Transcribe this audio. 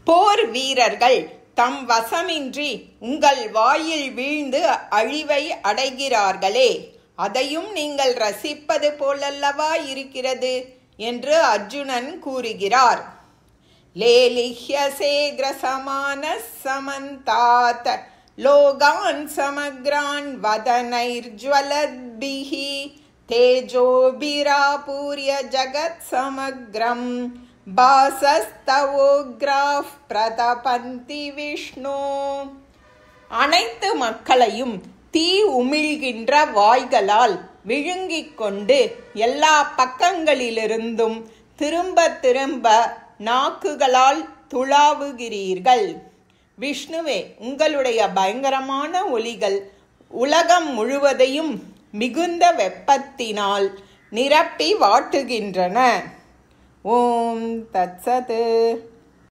போர் வீரர்கள் தம் வசமின்றி உங்கள் வாயில் வீழ்ந்து அழிவை அடைகிறார்களே, அதையும் நீங்கள் ரசிப்பது போலல்லவா இருக்கிறது என்று அர்ஜுனன் கூறுகிறார். லேலிஹ்யசே கிரசமான சமந்தாத் லோகான் சமக்ரான் வதனைர்ஜ்வலத்பிஹி தேஜோபிராபூர்ய ஜகத் சமக்ரம் பாசஸ்தவோக்ராஃப் பிரதபந்தி விஷ்ணு. அனைத்து மக்களையும் தீ உமிழ்கின்ற வாய்களால் விழுங்கிக் கொண்டு எல்லா பக்கங்களிலிருந்தும் திரும்ப திரும்ப நாக்குகளால் துளாவுகிறீர்கள். விஷ்ணுவே, உங்களுடைய பயங்கரமான ஒலிகள் உலகம் முழுவதையும் மிகுந்த வெப்பத்தினால் நிரப்பி வாட்டுகின்றன. ஓம் தத்சத்.